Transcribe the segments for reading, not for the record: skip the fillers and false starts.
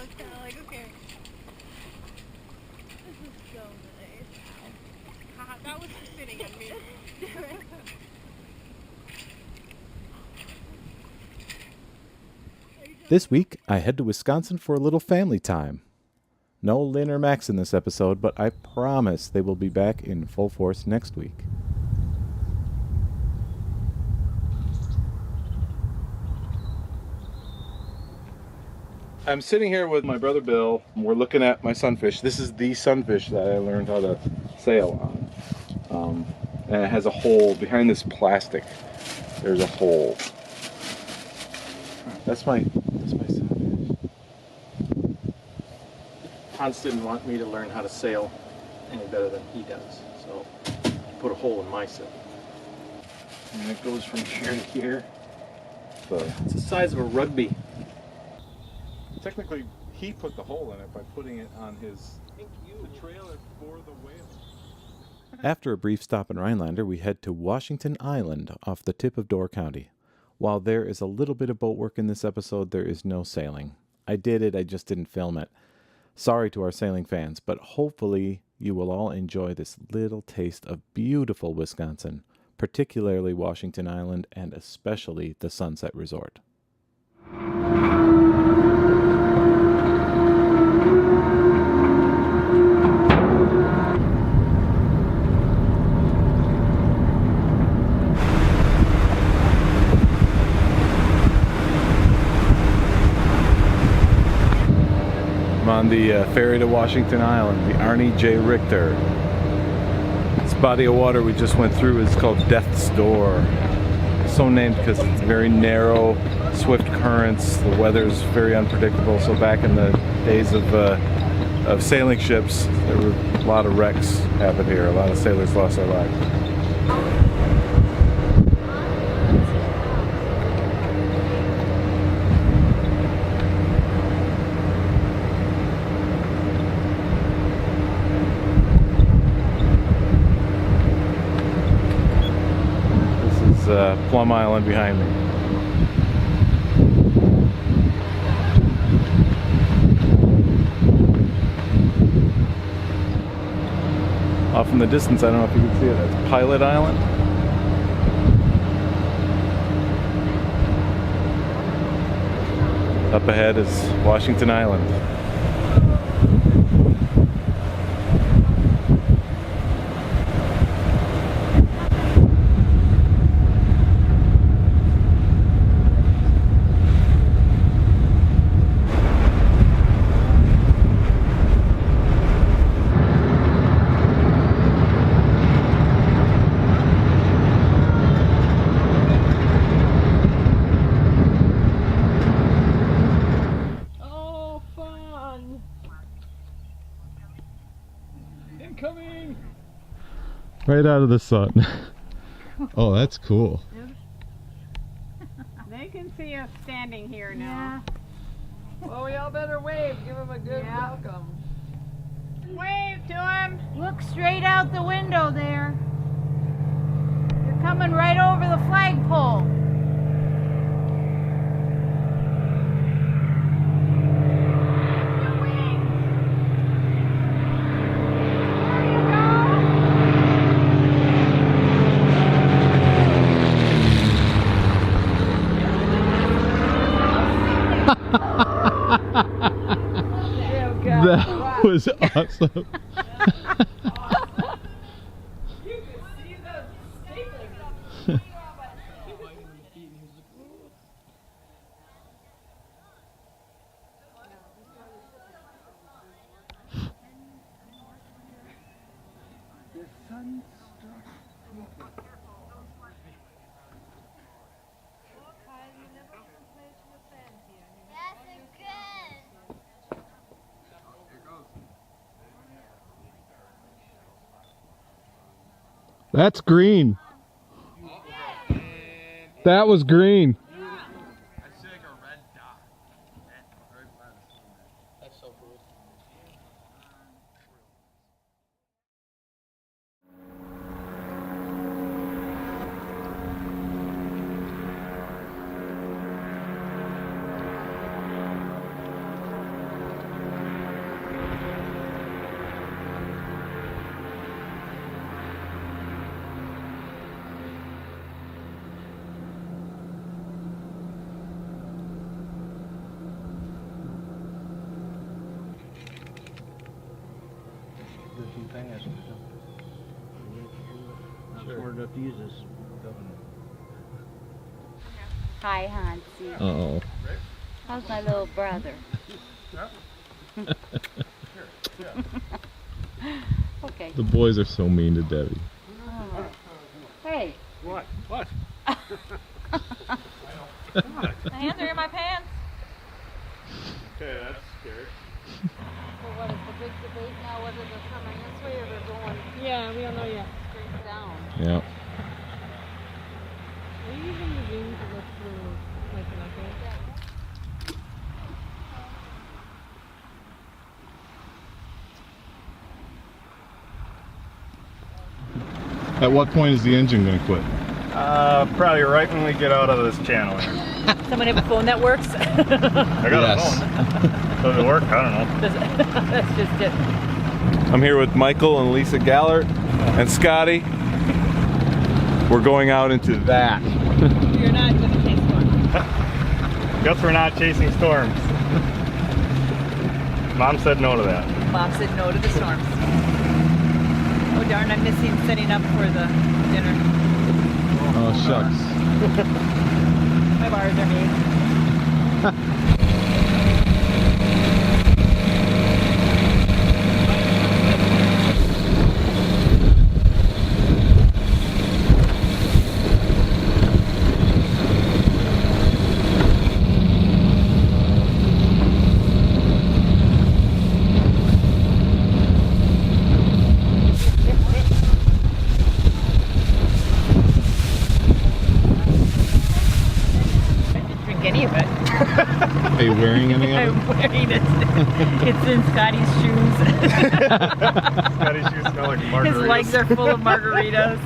it's kind of like, okay, this is so nice. God, that was just sitting on me. This week, I head to Wisconsin for a little family time. No Lynn or Max in this episode, but I promise they will be back in full force next week. I'm sitting here with my brother Bill, and we're looking at my sunfish. This is the sunfish that I learned how to sail on. And it has a hole behind this plastic. There's a hole. That's my sunfish. Hans didn't want me to learn how to sail any better than he does, so he put a hole in my sail. And it goes from here to here. So It's the size of a rugby. technically, he put the hole in it by putting it on the trailer for the whale. After a brief stop in Rhinelander, we head to Washington Island off the tip of Door County. While there is a little bit of boat work in this episode, there is no sailing. I did it, I just didn't film it. Sorry to our sailing fans, but hopefully you will all enjoy this little taste of beautiful Wisconsin, particularly Washington Island and especially the Sunset Resort. I'm on the ferry to Washington Island, the Arnie J. Richter. This body of water we just went through is called Death's Door. It's so named because it's very narrow, swift currents, the weather's very unpredictable. So back in the days of sailing ships, there were a lot of wrecks happened here. A lot of sailors lost their lives. Plum Island behind me. Off in the distance, I don't know if you can see it, that's Pilot Island. Up ahead is Washington Island. Right out of the sun. Oh, that's cool. They can see us standing here now. Yeah. Well, we all better wave. Give them a good welcome. Wave to them. Look straight out the window there. You're coming right over the flagpole. That was awesome. That's green. That was green. That's so cool. thing is not smart enough to use this. Hi, Hansi. Uh-oh. How's my little brother? Okay. The boys are so mean to Debbie. Oh. Hey. What? What? The hands are in my pants. Okay, that's scary. So what is the big debate now? Whether they're coming this way or they're going Yeah, we don't know yet. straight down? Yeah. Are you using the zoom to look through like binoculars? At what point is the engine going to quit? Probably right when we get out of this channel. Someone have a phone that works? I got a phone. Does it work? I don't know. That's just it. I'm here with Michael and Lisa Gallert and Scotty. We're going out into that. You're not going to chase one. Guess we're not chasing storms. Mom said no to that. Mom said no to the storms. Oh darn, I'm missing setting up for the dinner. Oh, shucks. My bars are made. Any of it. Are you wearing any of it? I'm wearing it. It's in Scotty's shoes. Scotty's shoes smell like margaritas. His legs are full of margaritas.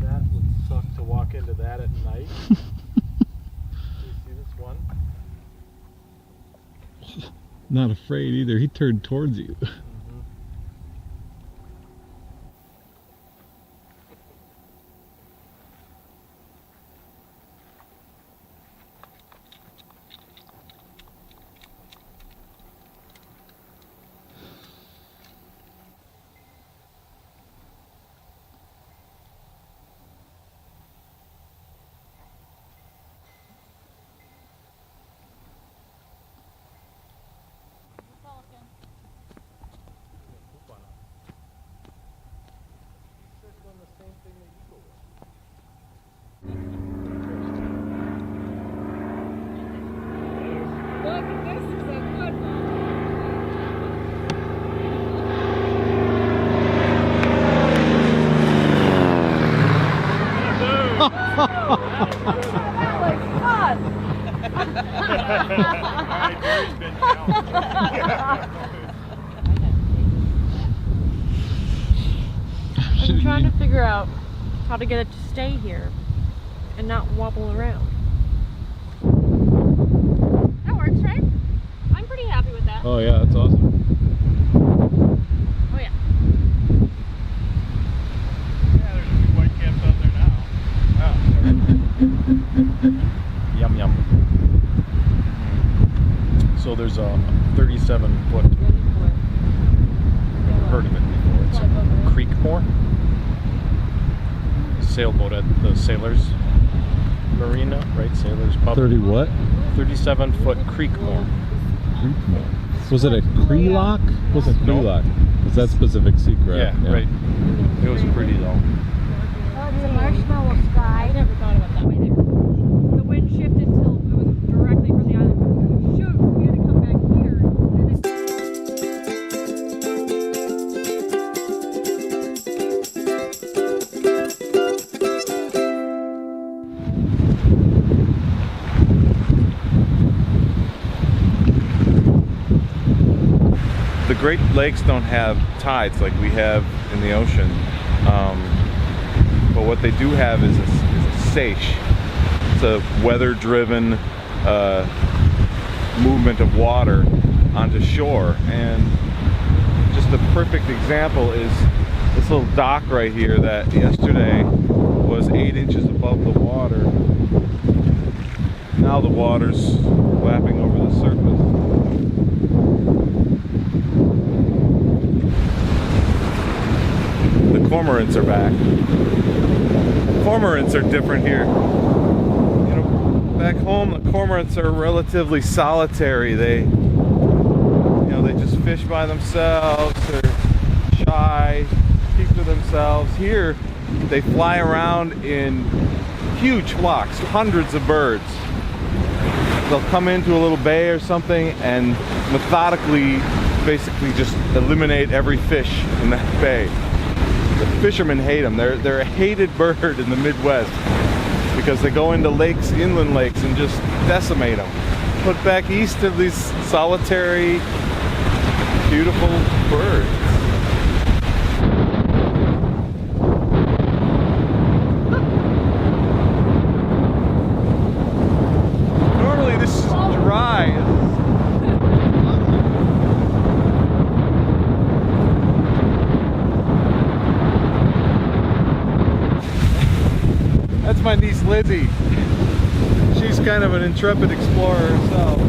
That would suck to walk into that at night. Do you see this one? Not afraid either. He turned towards you. Look at this, is that good? That was fun! I'm trying to figure out how to get it to stay here and not wobble around. That works, right? I'm pretty happy with that. Oh, yeah, that's awesome. Oh yeah. Yeah, there's a few white caps out there now. Yum, yum. So there's a 37-foot, never heard of it before. It's a Creekmore sailboat at the Sailors Marina, right? Sailors Pub. 30 what? 37-foot Creekmore. Was it a Creelock? Wasn't No. Creelock. Was that specific secret? Yeah, right. It was pretty though. Oh, it's a marshmallow sky. I never thought about it that way there. shifted till it was directly from the island. Shoot, we had to come back here. And then The Great Lakes don't have tides like we have in the ocean, but what they do have is a seiche. It's a weather-driven movement of water onto shore, and just the perfect example is this little dock right here that yesterday was 8 inches above the water. Now the water's lapping over the surface. The cormorants are back. Cormorants are different here. You know, back home the cormorants are relatively solitary. They just fish by themselves. They're shy, keep to themselves. Here, they fly around in huge flocks, hundreds of birds. They'll come into a little bay or something and methodically, basically just eliminate every fish in that bay. The fishermen hate them. They're a hated bird in the Midwest because they go into lakes, inland lakes, and just decimate them. But back east of these solitary, beautiful birds. Normally this is dry. That's my niece Lizzie. She's kind of an intrepid explorer herself.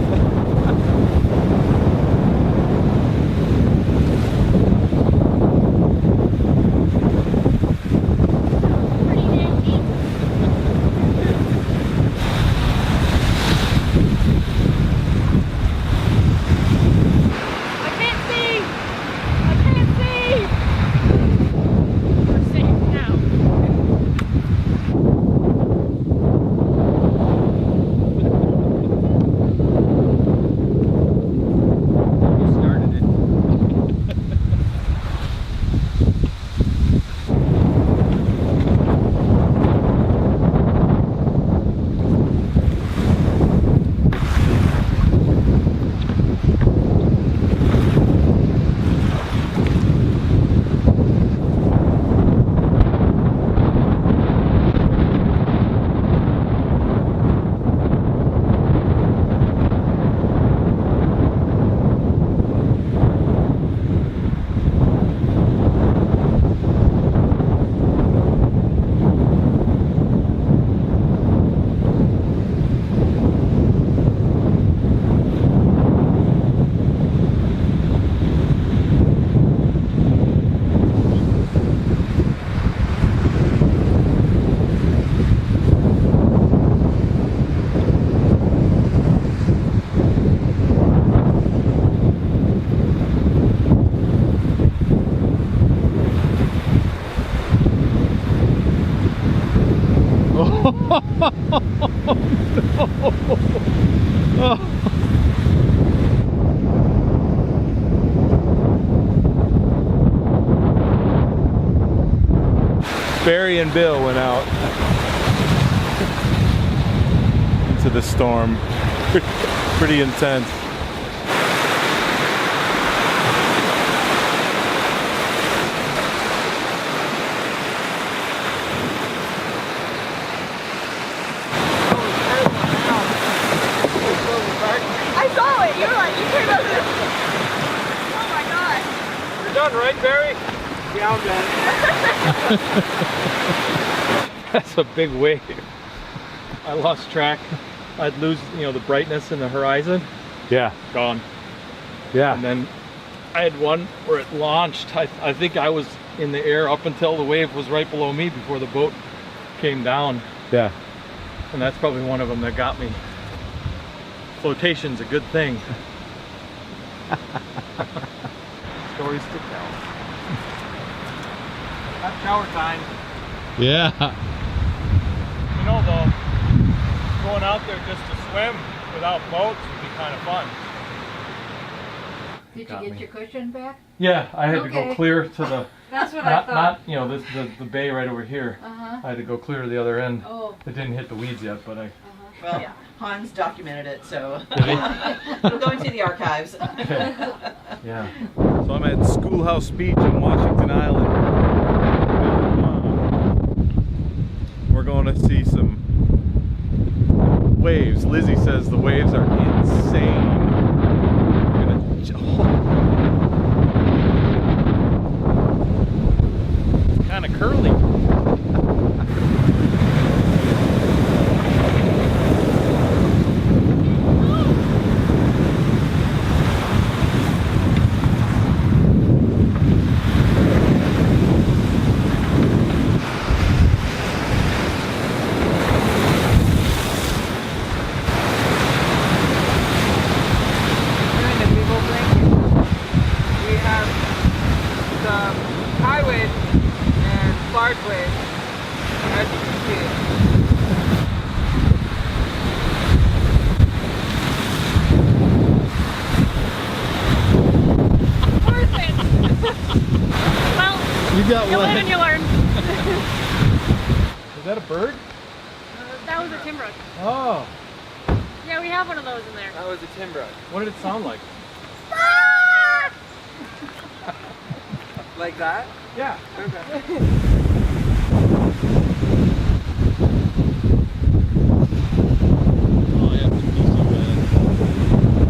Barry and Bill went out into the storm. Pretty intense. I saw it. You came over there. Oh my god. You're done, right, Barry? Yeah, I'm done. That's a big wave. I lost track. I'd lose, the brightness in the horizon. Yeah. Gone. Yeah. And then I had one where it launched. I think I was in the air up until the wave was right below me before the boat came down. Yeah. And that's probably one of them that got me. Flotation's a good thing. Stories to tell. That's shower time. Yeah. Though, going out there just to swim without boats would be kind of fun. Did you get your cushion back? Yeah, I had to go Okay. clear to the That's what I thought. not you know the bay right over here. Uh-huh. I had to go clear to the other end. Oh. It didn't hit the weeds yet, but I. Well, Hans documented it, so Did he? it'll go into the archives. Okay. Yeah. So I'm at Schoolhouse Beach in Washington Island. We're going to see some waves. Lizzie says the waves are insane. We're gonna kind of curly. We have the high wave and large wave, as you can see. Worth it. Well, You got you live wet. and you learn. Is that a bird? That was a timber. Oh. Yeah, we have one of those in there. That was a timber. What did it sound like? Like that? Yeah. Okay. Oh, yeah, it's so bad.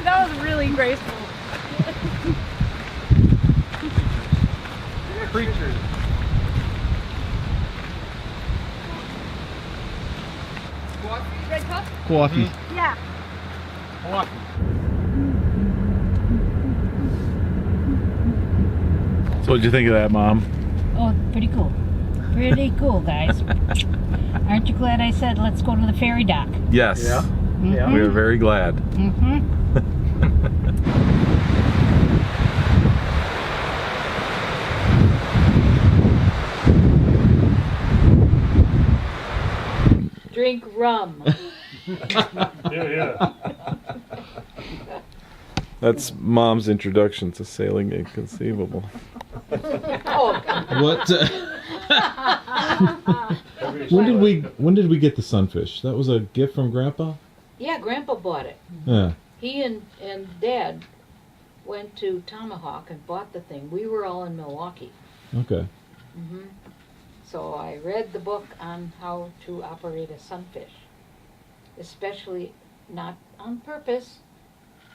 That was really graceful. Creatures. Red cup? Coffee. Yeah. Hawaii. So what'd you think of that, Mom? Oh, pretty cool. Pretty cool, guys. Aren't you glad I said let's go to the ferry dock? Yes. Yeah. Yeah. We are very glad. Mm-hmm. Drink rum. Yeah. That's Mom's introduction to sailing Inconceivable. What? When did we get the sunfish? That was a gift from Grandpa? Yeah, Grandpa bought it. Yeah. He and Dad went to Tomahawk and bought the thing. We were all in Milwaukee. Okay. Hmm. So I read the book on how to operate a sunfish, especially not on purpose,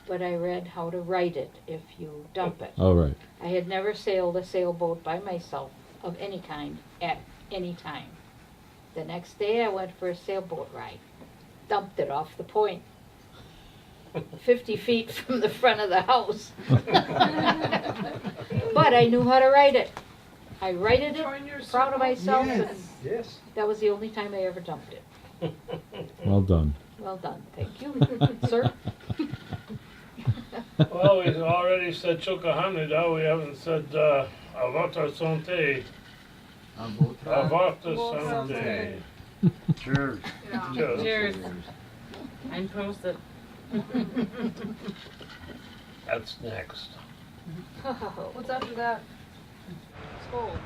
but I read how to right it if you dump it. All right. I had never sailed a sailboat by myself of any kind at any time. The next day I went for a sailboat ride, dumped it off the point, 50 feet from the front of the house. But I knew how to right it. I righted it, proud of myself, and Yes. that was the only time I ever dumped it. Well done. Well done, thank you, sir. Well, we've already said Chokahanida, we haven't said Avata Sante. Avata Sante. Cheers. Cheers. Cheers. I'm toasted. That's next. What's after that? Skull.